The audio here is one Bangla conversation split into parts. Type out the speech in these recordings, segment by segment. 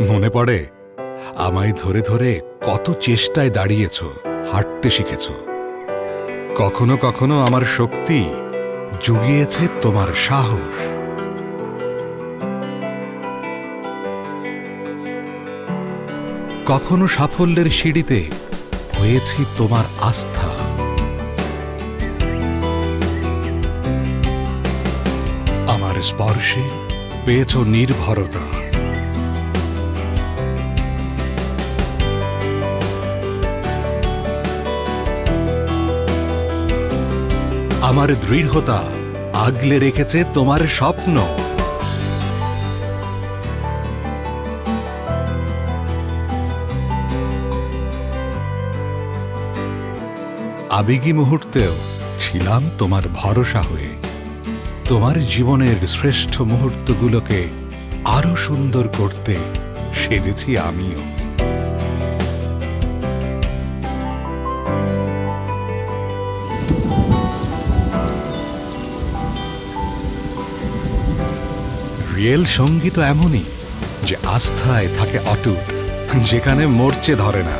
মনে পড়ে আমায় ধরে ধরে কত চেষ্টায় দাঁড়িয়েছ, হাঁটতে শিখেছ। কখনো কখনো আমার শক্তি জুগিয়েছে তোমার সাহস। কখনো সাফল্যের সিঁড়িতে হয়েছি তোমার আস্থা। আমার স্পর্শে পেয়েছ নির্ভরতা। আমার দৃঢ়তা আগলে রেখেছে তোমার স্বপ্ন। আবেগী মুহূর্তেও ছিলাম তোমার ভরসা হয়ে। তোমার জীবনের শ্রেষ্ঠ মুহূর্তগুলোকে আরো সুন্দর করতে সেজেছি আমিও। রিয়েল সঙ্গীত এমনই যে আস্থায় থাকে অটুট, যেখানে মরচে ধরে না,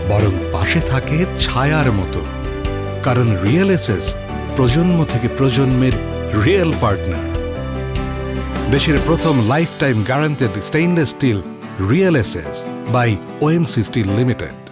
বরং পাশে থাকে ছায়ার মতো। কারণ রিয়েল এসেস প্রজন্ম থেকে প্রজন্মের রিয়েল পার্টনার। দেশের প্রথম lifetime guaranteed stainless steel real aces by OMC steel limited.